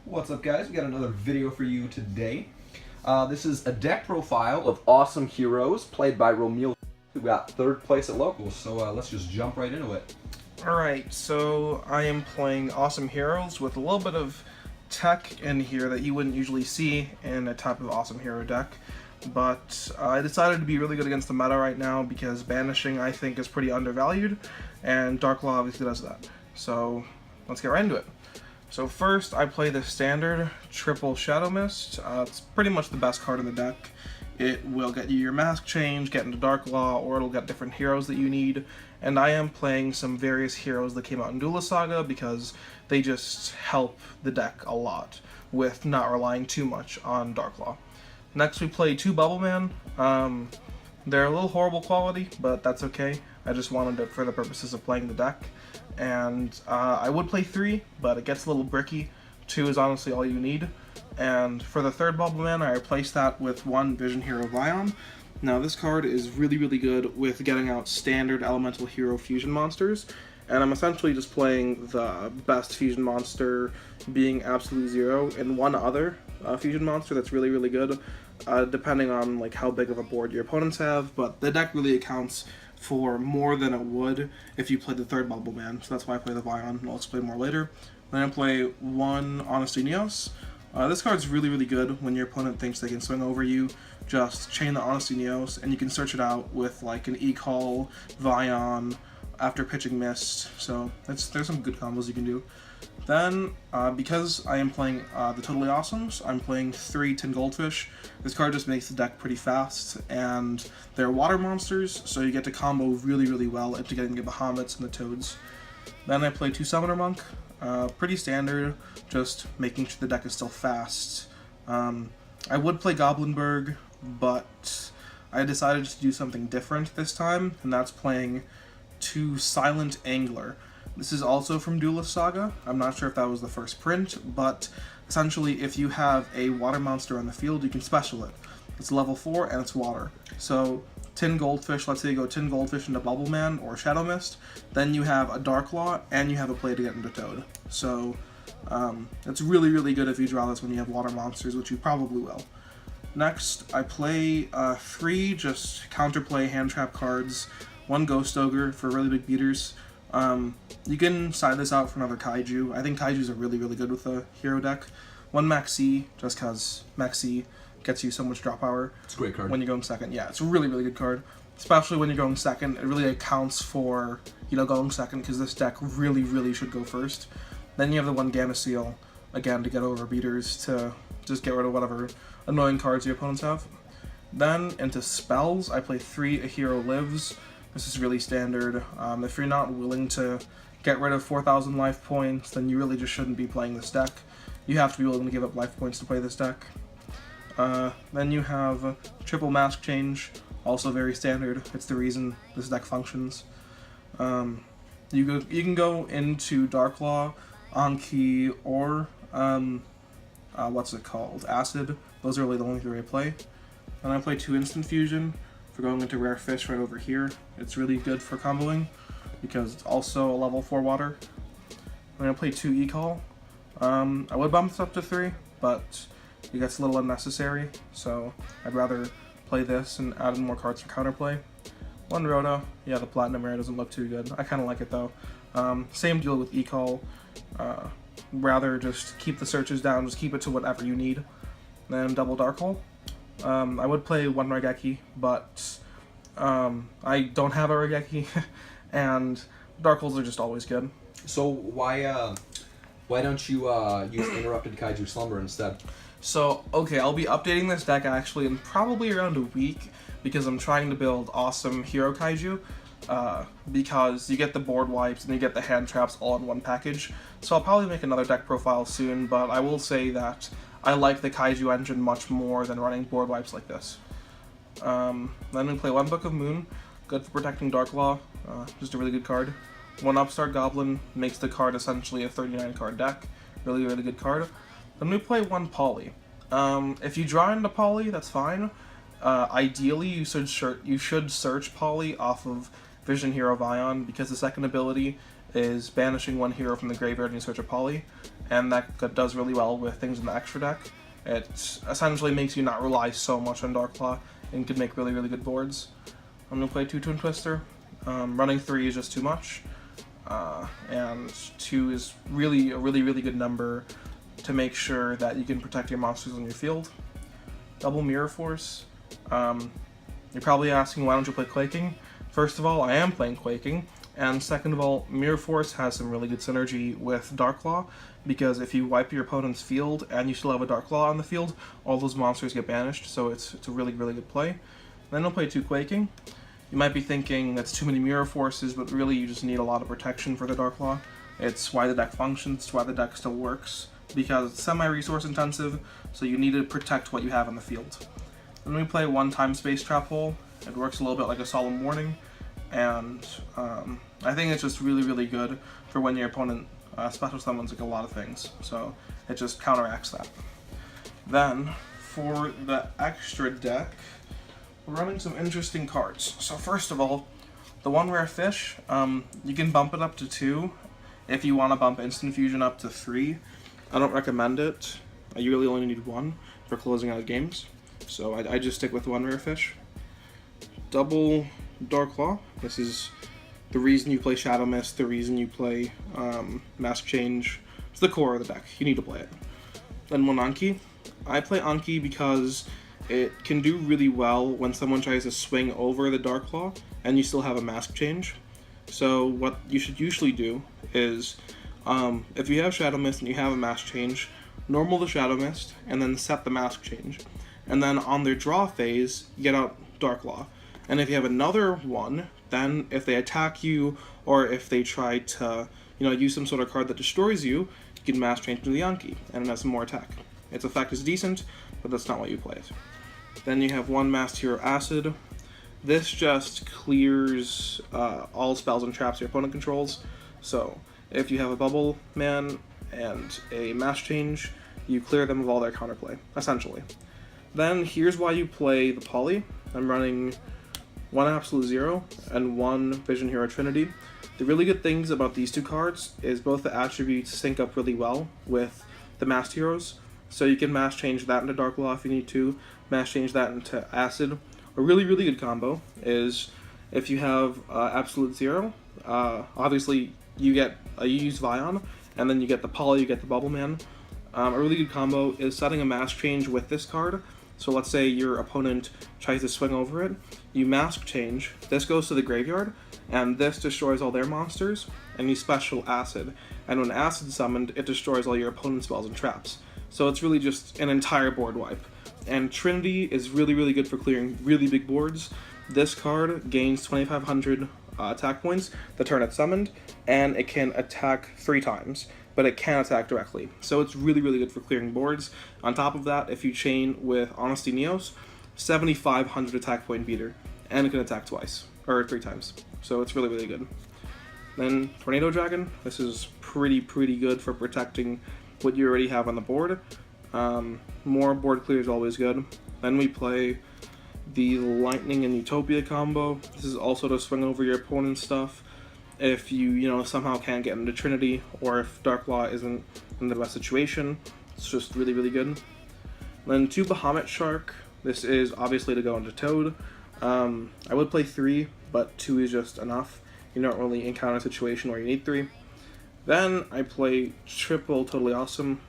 What's up, guys? We got another video for you today. This is a deck profile of awesome heroes played by Romil, who got third place at locals. So let's just jump right into it. Alright, so I am playing Awesome Heroes with a little bit of tech in here that you wouldn't usually see in a type of Awesome Hero deck. But I decided to be really good against the meta right now because Banishing, I think, is pretty undervalued, and Dark Law obviously does that. So let's get right into it. So first, I play the standard triple Shadow Mist. It's pretty much the best card in the deck. It will get you your mask change, get into Dark Law, or it'll get different heroes that you need. And I am playing some various heroes that came out in Duelist Saga because they just help the deck a lot with not relying too much on Dark Law. Next we play two Bubble Man. They're a little horrible quality, but that's okay. I just wanted it for the purposes of playing the deck. And I would play 3, but it gets a little bricky. 2 is honestly all you need. And for the third Bubble Man, I replaced that with 1 Vision Hero Vion. Now this card is really good with getting out standard Elemental Hero fusion monsters. And I'm essentially just playing the best fusion monster being Absolute Zero and one other fusion monster that's really good, depending on like how big of a board your opponents have. But the deck really accounts for more than it would if you played the third Bubble Man, so that's why I play the Vion, and I'll explain more later. Then I play 1 Honesty Neos. This card's really good when your opponent thinks they can swing over you. Just chain the Honesty Neos, and you can search it out with like an E-Call, Vion, after pitching Mist, so there's some good combos you can do. Then, because I am playing the Totally Awesomes, I'm playing 3 Tin Goldfish. This card just makes the deck pretty fast, and they're water monsters, so you get to combo really well into getting the Bahamut's and the Toads. Then I play 2 Summoner Monk. Pretty standard, just making sure the deck is still fast. I would play Goblinberg, but I decided to do something different this time, and that's playing 2 Silent Angler. This is also from Duelist Saga. I'm not sure if that was the first print, but essentially if you have a water monster on the field, you can special it. It's level 4 and it's water. So Tin Goldfish, let's say you go Tin Goldfish into Bubble Man or Shadow Mist, then you have a Dark Law and you have a play to get into Toad. So it's really good if you draw this when you have water monsters, which you probably will. Next, I play 3 just counterplay hand trap cards, 1 Ghost Ogre for really big beaters. You can side this out for another Kaiju. I think Kaijus are really good with the hero deck. 1 Maxi, just because Maxi gets you so much drop power. It's a great card. When you're going second. Yeah, it's a really good card. Especially when you're going second. It really accounts for, going second, because this deck really should go first. Then you have the 1 Gamma Seal, again, to get over beaters, to just get rid of whatever annoying cards your opponents have. Then, into spells, I play 3 A Hero Lives. This is really standard. If you're not willing to get rid of 4,000 life points, then you really just shouldn't be playing this deck. You have to be willing to give up life points to play this deck. Then you have Triple Mask Change, also very standard. It's the reason this deck functions. You can go into Dark Law, Anki, or Acid. Those are really the only 3 I play. Then I play 2 Instant Fusion for going into Rare Fish right over here. It's really good for comboing because it's also a level 4 water. I'm going to play 2 E-Call. I would bump this up to 3, but it gets a little unnecessary, so I'd rather play this and add in more cards for counterplay. 1 Roto. Yeah, the Platinum Rare doesn't look too good. I kind of like it though. Same deal with E-Call. Rather just keep the searches down, just keep it to whatever you need. Then double Dark Hole. I would play 1 Raigeki, but I don't have a Raigeki, and Dark Holes are just always good. So why don't you use Interrupted Kaiju Slumber instead? So, okay, I'll be updating this deck actually in probably around a week, because I'm trying to build awesome Hero Kaiju, because you get the board wipes and you get the hand traps all in one package. So I'll probably make another deck profile soon, but I will say that I like the Kaiju engine much more than running board wipes like this. Then we play 1 Book of Moon, good for protecting Dark Law, just a really good card. 1 Upstart Goblin makes the card essentially a 39 card deck, really good card. Then we play 1 Poly. If you draw into Poly, that's fine. Ideally, you should search Poly off of Vision Hero Vion, because the second ability is banishing 1 hero from the graveyard and you search a Poly. and that does really well with things in the extra deck. It essentially makes you not rely so much on Dark Claw and can make really, really good boards. I'm going to play 2 Twin Twister. Running 3 is just too much, and 2 is really a really good number to make sure that you can protect your monsters on your field. Double Mirror Force. You're probably asking, why don't you play Quaking? First of all, I am playing Quaking, and second of all, Mirror Force has some really good synergy with Dark Claw, because if you wipe your opponent's field and you still have a Dark Claw on the field, all those monsters get banished, so it's a really good play. Then I'll play 2 Quaking. You might be thinking that's too many Mirror Forces, but really you just need a lot of protection for the Dark Claw. It's why the deck functions, it's why the deck still works, because it's semi-resource intensive, so you need to protect what you have in the field. Then we play 1 Time Space Trap Hole. It works a little bit like a Solemn Warning, and I think it's just really good for when your opponent special summons like a lot of things, so it just counteracts that. Then, for the extra deck, we're running some interesting cards. So first of all, the 1 Rare Fish, you can bump it up to 2 if you want to bump Instant Fusion up to 3. I don't recommend it. You really only need 1 for closing out games, so I just stick with 1 Rare Fish. Double Dark Claw. This is the reason you play Shadow Mist, the reason you play Mask Change. It's the core of the deck. You need to play it. Then 1 Anki. I play Anki because it can do really well when someone tries to swing over the Dark Claw and you still have a Mask Change. So what you should usually do is, if you have Shadow Mist and you have a Mask Change, normal the Shadow Mist and then set the Mask Change. And then on their draw phase, get out Dark Claw. And if you have another one, then if they attack you or if they try to, use some sort of card that destroys you, you can Mask Change to the Anki and it has some more attack. Its effect is decent, but that's not why you play it. Then you have 1 Masked Hero Acid. This just clears all spells and traps your opponent controls. So if you have a Bubble Man and a Mask Change, you clear them of all their counterplay, essentially. Then here's why you play the Poly. I'm running 1 Absolute Zero and 1 Vision Hero Trinity. The really good things about these 2 cards is both the attributes sync up really well with the Masked Heroes. So you can Mask Change that into Dark Claw if you need to, Mask Change that into Acid. A really good combo is if you have Absolute Zero, obviously you use Vion, and then you get the Poly, you get the Bubble Man. A really good combo is setting a Mask Change with this card. So let's say your opponent tries to swing over it, you Mask Change, this goes to the graveyard, and this destroys all their monsters, and you special Acid. And when Acid's summoned, it destroys all your opponent's spells and traps. So it's really just an entire board wipe. And Trinity is really good for clearing really big boards. This card gains 2,500 attack points the turn it's summoned, and it can attack 3 times, but it can attack directly. So it's really good for clearing boards. On top of that, if you chain with Honesty Neos, 7,500 attack point beater, and it can attack twice, or 3 times. So it's really good. Then Tornado Dragon. This is pretty good for protecting what you already have on the board. More board clear is always good. Then we play the Lightning and Utopia combo. This is also to swing over your opponent's stuff if you somehow can't get into Trinity, or if Dark Claw isn't in the best situation. It's just really good. Then 2 Bahamut Shark. This is obviously to go into Toad. I would play 3, but 2 is just enough. You don't really encounter a situation where you need 3. Then I play triple Totally Awesome.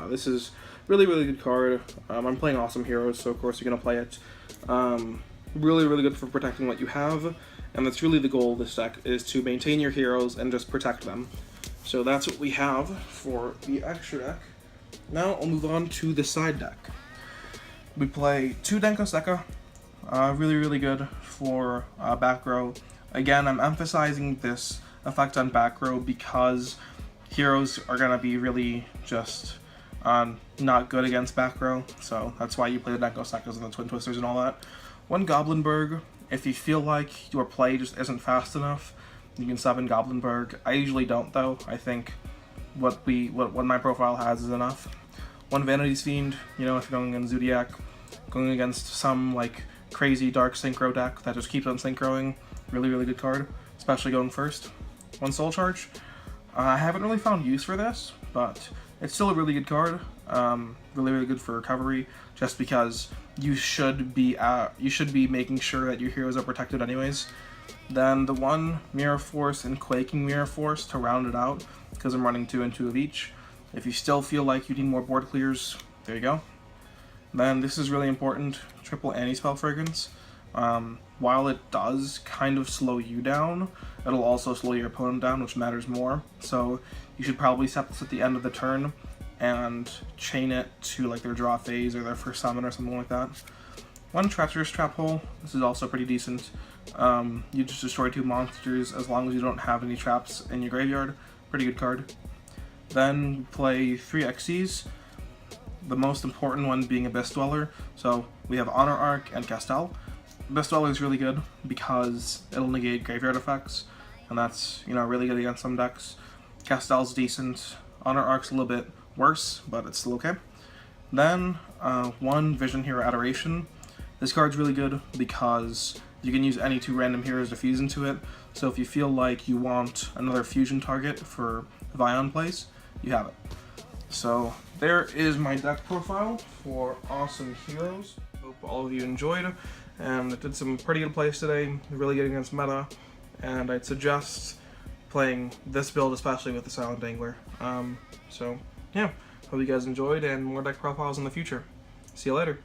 This is really good card. I'm playing Awesome Heroes, so of course you're going to play it. Really good for protecting what you have, and that's really the goal of this deck, is to maintain your heroes and just protect them. So that's what we have for the extra deck. Now I'll move on to the side deck. We play 2 Denko Sekka. Really good for back row. Again, I'm emphasizing this effect on back row because heroes are going to be really just not good against back row, so that's why you play the Denko Sekkas and the Twin Twisters and all that. 1 Goblinberg. If you feel like your play just isn't fast enough, you can sub in Goblinberg. I usually don't, though. I think what my profile has is enough. 1 Vanity's Fiend. If you're going in Zodiac, going against some like crazy dark synchro deck that just keeps on synchroing, really good card, especially going first. 1 Soul Charge. I haven't really found use for this, but It's still a really good card, really good for recovery, just because you should be making sure that your heroes are protected anyways. Then the one Mirror Force and Quaking Mirror Force to round it out, because I'm running 2 and 2 of each. If you still feel like you need more board clears, there you go. Then this is really important, triple anti-spell fragrance. While it does kind of slow you down, it'll also slow your opponent down, which matters more. So you should probably set this at the end of the turn and chain it to like their draw phase or their first summon or something like that. One Treacherous Trap Hole. This is also pretty decent. You just destroy 2 monsters as long as you don't have any traps in your graveyard. Pretty good card. Then play 3 Xyz. The most important one being Abyss Dweller. So we have Honor Arc and Castel. Abyss Dweller is really good because it'll negate graveyard effects, and that's, you know, really good against some decks. Castel's decent. Honor Arc's a little bit worse, but it's still okay. Then 1 Vision Hero Adoration. This card's really good because you can use any 2 random heroes to fuse into it. So if you feel like you want another fusion target for Vion plays, you have it. So there is my deck profile for Awesome Heroes. Hope all of you enjoyed, and it did some pretty good plays today, really good against meta, and I'd suggest playing this build especially with the Silent Angler. So yeah, hope you guys enjoyed, and more deck profiles in the future. See you later.